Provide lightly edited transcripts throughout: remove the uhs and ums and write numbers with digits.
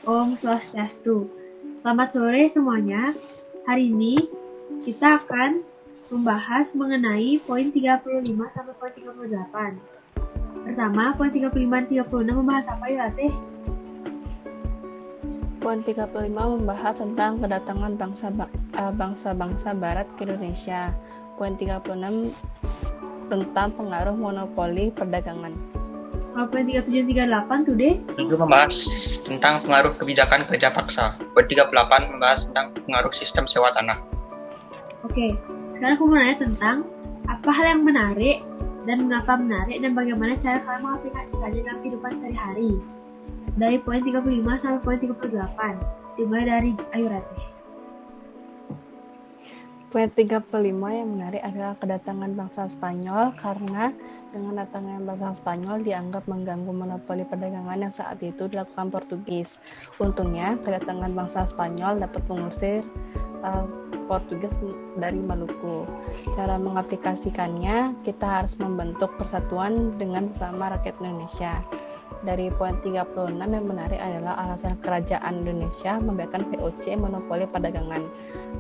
Om Swastiastu. Selamat sore semuanya. Hari ini kita akan membahas mengenai poin 35 sampai poin 38. Pertama, poin 35 dan 36 membahas apa ya, Teh? Poin 35 membahas tentang kedatangan bangsa-bangsa barat ke Indonesia. Poin 36 tentang pengaruh monopoli perdagangan. Kalau poin 37 dan 38 tuh, Deh? Itu membahas tentang pengaruh kebijakan kerja paksa. Poin 38 membahas tentang pengaruh sistem sewa tanah. Oke, sekarang aku mau nanya tentang apa hal yang menarik dan mengapa menarik dan bagaimana cara kalian mengaplikasikannya dalam kehidupan sehari-hari. Dari poin 35 sampai poin 38. Dimulai dari Ayu Ratih. Poin 35 yang menarik adalah kedatangan bangsa Spanyol karena dengan datangnya bangsa Spanyol dianggap mengganggu monopoli perdagangan yang saat itu dilakukan Portugis. Untungnya, kedatangan bangsa Spanyol dapat mengusir Portugis dari Maluku. Cara mengaplikasikannya, kita harus membentuk persatuan dengan sesama rakyat Indonesia. Dari poin 36 yang menarik adalah alasan kerajaan Indonesia membiarkan VOC monopoli perdagangan.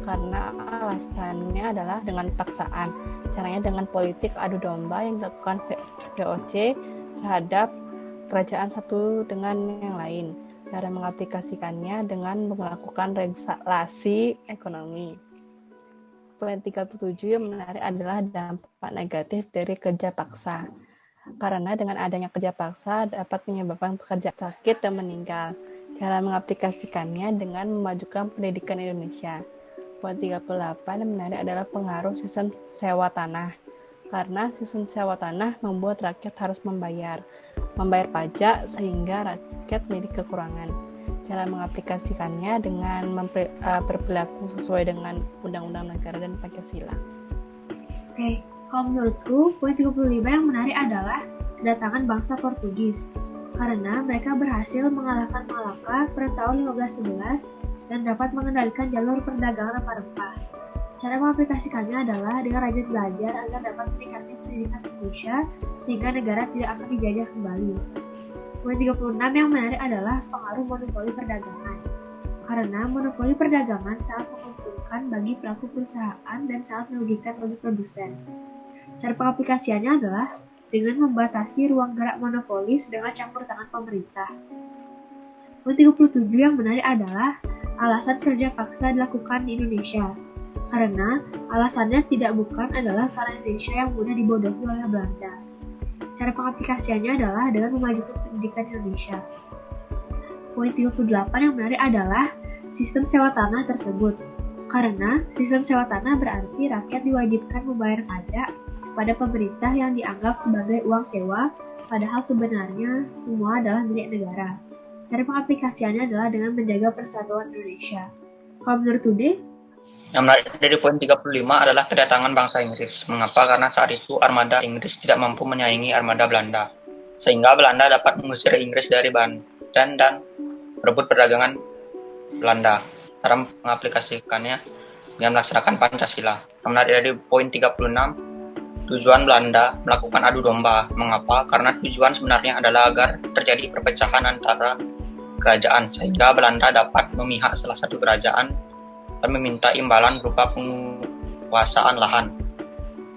Karena alasannya adalah dengan paksaan. Caranya dengan politik adu domba yang dilakukan VOC terhadap kerajaan satu dengan yang lain. Cara mengaplikasikannya dengan melakukan regulasi ekonomi. Poin 37 yang menarik adalah dampak negatif dari kerja paksa. Karena dengan adanya kerja paksa dapat menyebabkan pekerja sakit dan meninggal. Cara mengaplikasikannya dengan memajukan pendidikan Indonesia. Poin 38 yang menarik adalah pengaruh sistem sewa tanah. Karena sistem sewa tanah membuat rakyat harus membayar pajak sehingga rakyat memiliki kekurangan. Cara mengaplikasikannya dengan berperilaku sesuai dengan Undang-Undang Negara dan Pancasila. Oke, kalau menurutku, poin 35 yang menarik adalah kedatangan bangsa Portugis. Karena mereka berhasil mengalahkan Malaka pada tahun 1511 dan dapat mengendalikan jalur perdagangan rempah-rempah. Cara mengaplikasikannya adalah dengan rajin belajar agar dapat meningkatkan pendidikan Indonesia sehingga negara tidak akan dijajah kembali. Poin 36 yang menarik adalah pengaruh monopoli perdagangan. Karena monopoli perdagangan sangat menguntungkan bagi pelaku perusahaan dan sangat merugikan bagi produsen. Cara pengaplikasiannya adalah dengan membatasi ruang gerak monopolis dengan campur tangan pemerintah. Poin 37 yang menarik adalah alasan kerja paksa dilakukan di Indonesia. Karena alasannya tidak bukan adalah karena Indonesia yang mudah dibodohi oleh Belanda. Cara pengaplikasiannya adalah dengan memajukan pendidikan Indonesia. Poin 38 yang menarik adalah sistem sewa tanah tersebut. Karena sistem sewa tanah berarti rakyat diwajibkan membayar pajak kepada pemerintah yang dianggap sebagai uang sewa, padahal sebenarnya semua adalah milik negara. Cara pengaplikasiannya adalah dengan menjaga persatuan Indonesia. Kalau menurut Ude? Yang menarik dari poin 35 adalah kedatangan bangsa Inggris. Mengapa? Karena saat itu armada Inggris tidak mampu menyaingi armada Belanda. Sehingga Belanda dapat mengusir Inggris dari Banten dan merebut perdagangan Belanda. Cara mengaplikasikannya dengan melaksanakan Pancasila. Yang menarik dari poin 36, tujuan Belanda melakukan adu domba. Mengapa? Karena tujuan sebenarnya adalah agar terjadi perpecahan antara kerajaan, sehingga Belanda dapat memihak salah satu kerajaan dan meminta imbalan berupa penguasaan lahan,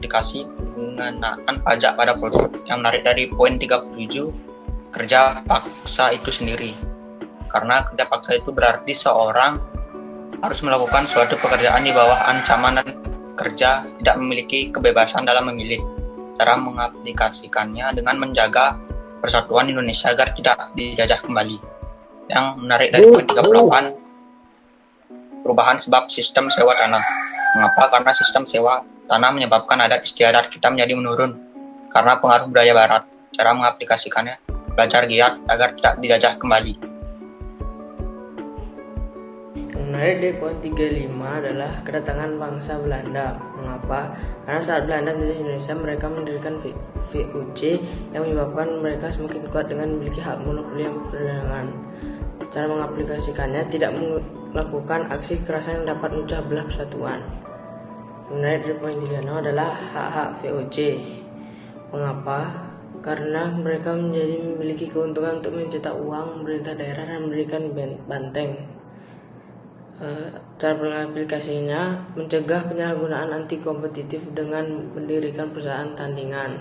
dikasih pengenaan pajak pada produk. Yang menarik dari poin 37, kerja paksa itu sendiri. Karena kerja paksa itu berarti seorang harus melakukan suatu pekerjaan di bawah ancaman dan kerja tidak memiliki kebebasan dalam memilih. Cara mengaplikasikannya dengan menjaga persatuan Indonesia agar tidak dijajah kembali. Yang menarik dari poin 38, perubahan sebab sistem sewa tanah. Mengapa? Karena sistem sewa tanah menyebabkan adat istiadat kita menjadi menurun karena pengaruh budaya barat. Cara mengaplikasikannya, belajar giat agar tidak dijajah kembali. Yang menarik dari poin 35 adalah kedatangan bangsa Belanda. Mengapa? Karena saat Belanda menjajah Indonesia, mereka mendirikan VOC yang menyebabkan mereka semakin kuat dengan memiliki hak monopoli perdagangan. Cara mengaplikasikannya tidak melakukan aksi kekerasan yang dapat memecah belah persatuan. Yang menarik dari poin 36 adalah hak-hak VOC. Mengapa? karena mereka memiliki keuntungan untuk mencetak uang, pemerintah daerah, dan memberikan banteng. Cara pengaplikasinya mencegah penyalahgunaan anti kompetitif dengan mendirikan perusahaan tandingan.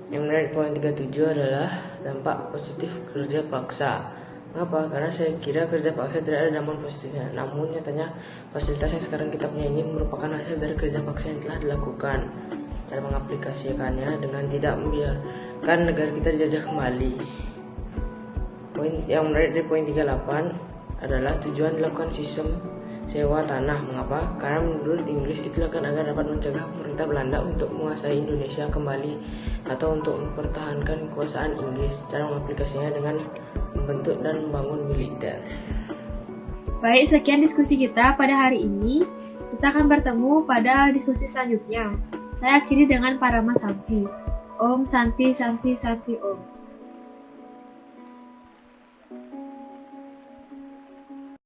Yang menarik poin 37 adalah dampak positif kerja paksa. Mengapa? Karena saya kira kerja paksa tidak ada dampak positifnya. Namun nyatanya fasilitas yang sekarang kita punya ini merupakan hasil dari kerja paksa yang telah dilakukan. Cara mengaplikasikannya dengan tidak membiarkan negara kita dijajah kembali. Poin yang menarik dari poin 38 adalah tujuan dilakukan sistem sewa tanah. Mengapa? Karena menurut Inggris itu dilakukan agar dapat mencegah pemerintah Belanda untuk menguasai Indonesia kembali atau untuk mempertahankan kekuasaan Inggris. Cara mengaplikasinya dengan membentuk dan membangun militer. Baik, sekian diskusi kita pada hari ini. Kita akan bertemu pada diskusi selanjutnya. Saya akhiri dengan Parama Santi. Om Santi Santi Santi Om.